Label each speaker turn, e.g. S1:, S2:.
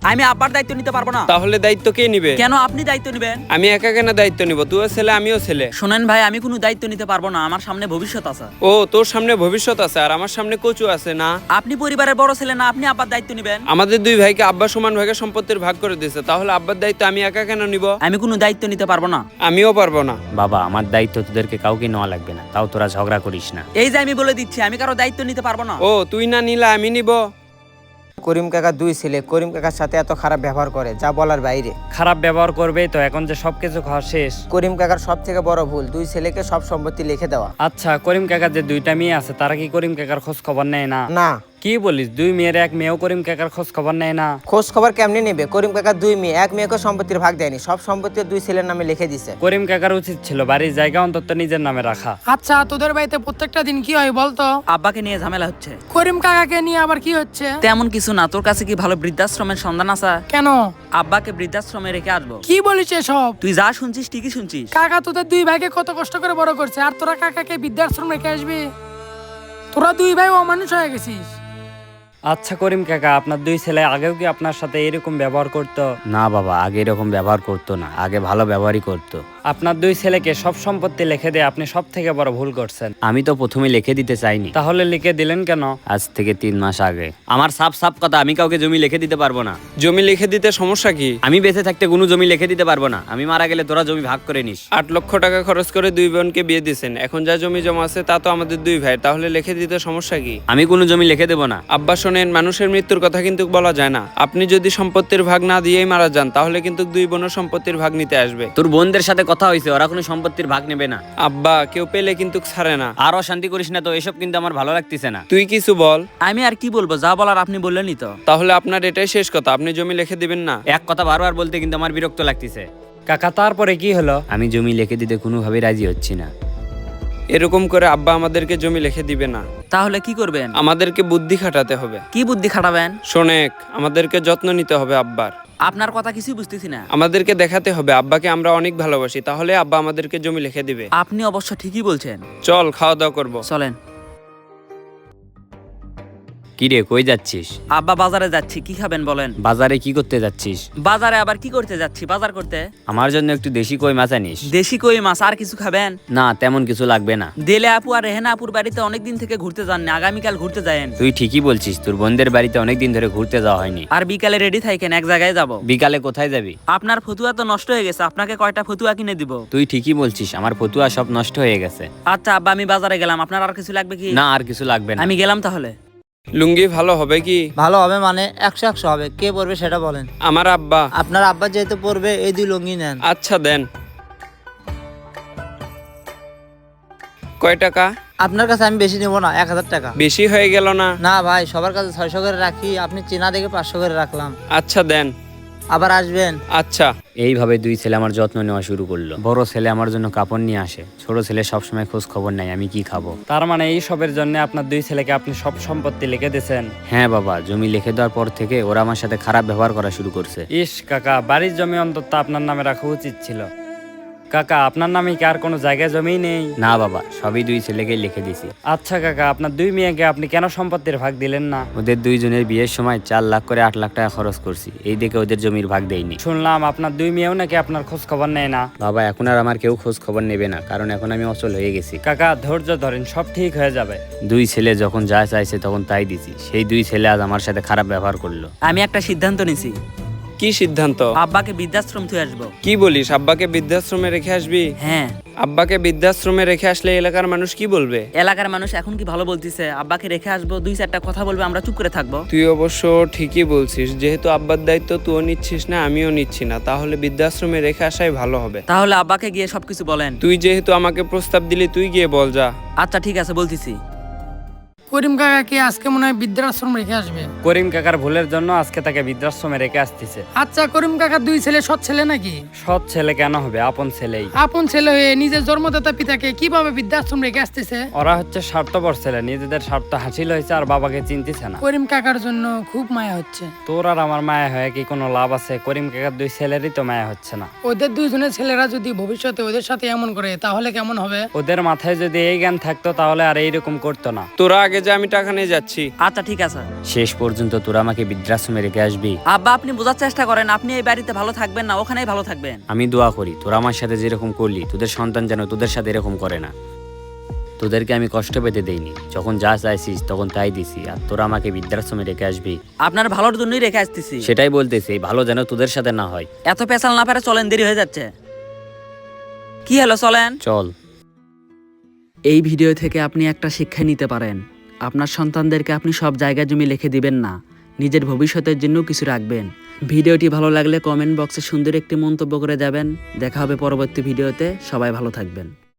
S1: আমি আব্বার দায়িত্ব নিতে পারবো না।
S2: তাহলে দায়িত্ব কে নিবে?
S1: কেন আপনি দায়িত্ব নেবেন?
S2: আমি একা কেন দায়িত্ব নিব? তুইও ছেলে আমিও ছেলে।
S1: শোনেন ভাই, আমি কোনো দায়িত্ব নিতে পারবো না, আমার সামনে ভবিষ্যৎ আছে।
S2: ও, তোর সামনে ভবিষ্যৎ আছে আর আমার সামনে কচু আছে না?
S1: আপনি পরিবারের বড় ছেলে না, আপনি আব্বার দায়িত্ব নেবেন।
S2: আমাদের দুই ভাইকে আব্বা সমান ভাগে সম্পত্তির ভাগ করে দিয়েছে, তাহলে আব্বার দায়িত্ব আমি একা কেন নিব?
S1: আমি কোনো দায়িত্ব নিতে পারবো না।
S2: আমিও পারবো না।
S3: বাবা, আমার দায়িত্ব তোদেরকে কাউকে নেওয়া লাগবে না, তাও তোরা ঝগড়া করিস না।
S1: এই যে আমি বলে দিচ্ছি, আমি কারো দায়িত্ব নিতে পারবো না।
S2: ও, তুই না নিলা আমি নিব?
S4: করিম কাকা দুই ছেলে করিম কাকার সাথে এত খারাপ ব্যবহার করে যা বলার বাইরে।
S3: খারাপ ব্যবহার করবে তো, এখন যে সবকিছু খাওয়া শেষ।
S4: করিম কাকার সব থেকে বড় ভুল দুই ছেলেকে সব সম্পত্তি লিখে দেওয়া।
S3: আচ্ছা, করিম কাকার যে দুইটা মেয়ে আছে তারা কি করিম কাকার খোঁজ খবর নেয় না?
S4: না,
S3: কি বলিস, দুই মেয়ের এক মেয়েও করিম কাকার খোঁজ খবর নেয় না?
S4: খোঁজ খবর কেমনি নেবে? করিম কাকার দুই মেয়ে, এক মেয়েকে সম্পত্তির ভাগ দেয়নি, সব সম্পত্তি দুই ছেলের নামে লিখে দিছে।
S3: করিম কাকার উচিত ছিল বাড়ির জায়গা অন্তত নিজের নামে রাখা।
S5: আচ্ছা, তোদের বাড়িতে প্রত্যেকটা দিন কি হয় বলতো?
S1: আব্বাকে নিয়ে ঝামেলা হচ্ছে।
S5: করিম কাকাকে নিয়ে আবার কি হচ্ছে?
S1: তেমন কিছু না। তোর কাছে কি ভালো বৃদ্ধাশ্রমের সন্ধান আছে?
S5: কেন?
S1: আব্বাকে বৃদ্ধাশ্রমে রেখে আসবো।
S5: কি বলিস এসব?
S1: তুই যা শুনছিস ঠিকই শুনছিস।
S5: কাকা তোদের দুই ভাইকে কত কষ্ট করে বড় করছে, আর তোরা কাকাকে বৃদ্ধাশ্রম রেখে আসবি? তোরা দুই ভাই অমানুষ হয়ে গেছিস।
S3: আচ্ছা করিম কাকা, আপনার দুই ছেলে আগেও কি আপনার সাথে এরকম ব্যবহার করতো? না বাবা, আগে এরকম ব্যবহার করতো না, আগে ভালো ব্যবহারই করতো। আপনার দুই ছেলেকে সব সম্পত্তি লিখে দিয়ে আপনি সব থেকে বড় ভুল করছেন। আমি তো প্রথমে লিখে দিতে চাইনি। তাহলে লিখে দিলেন কেন? আজ থেকে 3 মাস আগে। আমার সাফ সাফ কথা, আমি কাউকে জমি লিখে দিতে পারবো না।
S2: জমি লিখে দিতে সমস্যা কি?
S3: আমি বেঁচে থাকতে কোনো জমি লিখে দিতে পারবো না, আমি মারা গেলে তোরা জমি ভাগ করে নিস।
S2: 8 লক্ষ টাকা খরচ করে দুই বোনকে বিয়ে দিয়েছেন, এখন যা জমি জমা আছে তা তো আমাদের দুই ভাই, তাহলে লিখে দিতে সমস্যা কি?
S3: আমি কোনো জমি লিখে দেবো না।
S2: আব্বা শোনেন, মানুষের মৃত্যুর কথা কিন্তু বলা যায় না। আপনি যদি সম্পত্তির ভাগ না দিয়েই মারা যান তাহলে কিন্তু দুই বোনের সম্পত্তির ভাগ নিতে আসবে।
S3: তোর বোনদের সাথে কথা হয়েছে, ওরা কোনো সম্পত্তির ভাগ নেবে না।
S2: আব্বা, কেউ পেলে কিন্তু ছাড়ে না।
S3: আরো শান্তি করিস না তো, এসব কিন্তু আমার ভালো লাগতেছে না।
S2: তুই কিছু বল।
S1: আমি আর কি বলবো, যা বলার আপনি বললেনই তো।
S2: তাহলে আপনার এটাই শেষ কথা, আপনি জমি লিখে দিবেন না?
S3: এক কথা বারবার বলতে কিন্তু আমার বিরক্ত লাগতেছে। কাকা, তারপরে কি হলো? আমি জমি লিখে দিতে কোনোভাবেই রাজি হচ্ছি না।
S2: এরকম করে আব্বা আমাদেরকে জমি লিখে দিবে না।
S1: তাহলে কি করবেন?
S2: আমাদেরকে বুদ্ধি খাটাতে হবে।
S1: কি বুদ্ধি খাটাবেন?
S2: শোনেক, আমাদেরকে যত্ন নিতে হবে আব্বার।
S1: আপনার কথা কিছুই বুঝতেছি না।
S2: আমাদেরকে দেখাতে হবে আব্বাকে আমরা অনেক ভালোবাসি, তাহলে আব্বা আমাদেরকে জমি লিখে দিবে।
S1: আপনি অবশ্য ঠিকই বলছেন।
S2: চল খাওয়া দাওয়া করবো।
S1: চলেন।
S3: কি রে, কই যাচ্ছিস?
S1: আব্বা বাজারে যাচ্ছি, কি খাবেন বলেন?
S3: বাজারে কি করতে যাচ্ছিস?
S1: বাজারে আবার কি করতে যাচ্ছি? বাজার করতে।
S3: আমার জন্য একটু দেশি কই মাছ আনিস।
S1: দেশি কই মাছ? আর কিছু খাবেন?
S3: না, তেমন কিছু লাগবে না।
S1: দেলে আপু আর রেহেনা আপুর বাড়িতে অনেকদিন থেকে ঘুরতে যাননি, আগামীকাল ঘুরতে যায়েন।
S3: তুই ঠিকই বলছিস, তোর বোনদের বাড়িতে অনেকদিন ধরে ঘুরতে যাওয়া হয়নি।
S1: আর বিকালে রেডি থাকেন, এক জায়গায় যাব।
S3: বিকালে কোথায় যাবি?
S1: আপনার ফতুয়া তো নষ্ট হয়ে গেছে, আপনাকে কয়টা ফতুয়া কিনে দিব।
S3: তুই ঠিকই বলছিস, আমার ফতুয়া সব নষ্ট হয়ে গেছে।
S1: আচ্ছা আব্বা, আমি বাজারে গেলাম, আপনার আর কিছু লাগবে কি?
S3: না, আর কিছু লাগবে না।
S1: আমি গেলাম তাহলে।
S2: লুঙ্গি ভালো হবে কি?
S4: ভালো হবে মানে 100 হবে। কে পড়বে সেটা বলেন।
S2: আমার আব্বা।
S4: আপনার আব্বা যেহেতু পড়বে, এই দুই লুঙ্গি নেন।
S2: আচ্ছা দেন। কয় টাকা?
S4: আপনার কাছে আমি বেশি নেবো না, 1000 টাকা।
S2: বেশি হয়ে গেল না?
S4: না ভাই, সবার কাছে 600 করে রাখি, আপনি চেনা দেখে 500 করে রাখলাম।
S2: আচ্ছা দেন।
S4: আবার আসবেন।
S2: আচ্ছা।
S3: এইভাবে দুই ছেলে আমার যত্ন নেওয়া শুরু করলো। বড় ছেলে আমার জন্য কাপড় নিয়ে আসে, ছোট ছেলে সবসময় খোঁজ খবর নাই আমি কি খাবো। তার মানে এই সবের জন্য আপনার দুই ছেলেকে আপনি সব সম্পত্তি লিখে দিয়েছেন? হ্যাঁ বাবা, জমি লিখে দেওয়ার পর থেকে ওরা আমার সাথে খারাপ ব্যবহার করা শুরু করছে। ইস কাকা, বাড়ির জমি অন্তত আপনার নামে রাখা উচিত ছিল। কাকা, আপনার নামে কি আর কোনো জায়গায় জমি নেই? না বাবা, সবই দুই ছেলেকে লিখে দিছি। আচ্ছা কাকা, আপনার দুই মেয়েকে আপনি কেন সম্পত্তির ভাগ দিলেন না? ওদের দুইজনের বিয়ের সময় 4 লাখ করে 8 লাখ টাকা খরচ করছি, এই দেখে ওদের জমির ভাগ দেয়নি। শুনলাম আপনার দুই মেয়েও নাকি আপনার খোঁজ খবর নেয় না। বাবা, এখন আর আমার কেউ খোঁজ খবর নেবে না, কারণ এখন আমি অচল হয়ে গেছি। কাকা ধৈর্য ধরেন, সব ঠিক হয়ে যাবে। দুই ছেলে যখন যা চাইছে তখন তাই দিছি, সেই দুই ছেলে আজ আমার সাথে খারাপ ব্যবহার করলো।
S1: আমি একটা সিদ্ধান্ত নিছি।
S2: কি সিদ্ধান্ত?
S1: আব্বাকে বৃদ্ধাশ্রম থেকে আসবো।
S2: কি বলিস, আব্বাকে বৃদ্ধাশ্রমে রেখে আসবি?
S1: হ্যাঁ।
S2: আব্বাকে বৃদ্ধাশ্রমে রেখে আসলে এলাকার মানুষ কি বলবে?
S1: এলাকার মানুষ এখন কি ভালো বলতিছে, আব্বাকে রেখে আসবো, 2-4টা কথা বলবে, আমরা চুপ করে থাকবো।
S2: তুই অবশ্য ঠিকই বলছিস, যেহেতু আব্বার দায়িত্ব তুইও নিচ্ছিস না আমিও নিচ্ছি না, তাহলে বৃদ্ধাশ্রমে রেখে আসাই ভালো হবে।
S1: তাহলে আব্বাকে গিয়ে সবকিছু বলেন।
S2: তুই যেহেতু আমাকে প্রস্তাব দিলি, তুই গিয়ে বল যা।
S1: আচ্ছা ঠিক আছে, বলতেছি।
S5: করিম কাকাকে আজকে মনে হয় বৃদ্ধাশ্রম রেখে আসবে।
S3: করিম কাকার ভুলের জন্য আজকে তাকে বৃদ্ধাশ্রমে রেখে আসতেছে।
S5: আচ্ছা, করিম কাকার দুই ছেলে সৎ ছেলে নাকি?
S3: সৎ ছেলে কেন হবে, আপন ছেলেই।
S5: আপন ছেলে হয়ে নিজের জন্মদাতা পিতাকে কিভাবে বৃদ্ধাশ্রম রেখে আসতেছে?
S3: ওরা হচ্ছে স্বার্থপর ছেলে, নিজেদের স্বার্থ হাসিল হয়েছে আর বাবাকে চিনতেছে না।
S5: করিম কাকার জন্য খুব মায়া হচ্ছে।
S3: তোর আর আমার মায়া হয়ে কি কোনো লাভ আছে? করিম কাকার দুই ছেলেরই তো মায়া হচ্ছে না।
S5: ওদের দুইজনের ছেলেরা যদি ভবিষ্যতে ওদের সাথে এমন করে তাহলে কেমন হবে?
S3: ওদের মাথায় যদি এই জ্ঞান থাকতো তাহলে আর এইরকম করতো না।
S2: তোরা আগে আগে যে আমি টাকা নিয়ে যাচ্ছি।
S1: আচ্ছা ঠিক আছে।
S3: শেষ পর্যন্ত তোরা আমাকে বৃদ্ধাশ্রমে রেখে আসবি?
S1: আব্বা আপনি বোঝার চেষ্টা করেন, আপনি এই বাড়িতে ভালো থাকবেন না, ওখানেই ভালো থাকবেন।
S3: আমি দোয়া করি তোরা আমার সাথে যেরকম করলি তোদের সন্তান যেন তোদের সাথে এরকম করে না। তোদেরকে আমি কষ্ট পেতে দেইনি, যখন যা চাইছিস তখন তাই দিছি, আর তোরা আমাকে বৃদ্ধাশ্রমে রেখে আসবি?
S1: আপনার ভালোর জন্যই রেখে আসতেছি।
S3: সেটাই বলতেছি, ভালো যেন তোদের সাথে না হয়।
S1: এত পেছাল না পারে, চলেন, দেরি হয়ে যাচ্ছে। কি হলো, চলেন।
S3: চল।
S1: এই ভিডিও থেকে আপনি একটা শিক্ষা নিতে পারেন। আপনার সন্তানদেরকে আপনি সব জায়গায় জমি লিখে দিবেন না, নিজের ভবিষ্যতের জন্য কিছু রাখবেন। ভিডিওটি ভালো লাগলে কমেন্ট বক্সে সুন্দর একটি মন্তব্য করে যাবেন। দেখা হবে পরবর্তী ভিডিওতে, সবাই ভালো থাকবেন।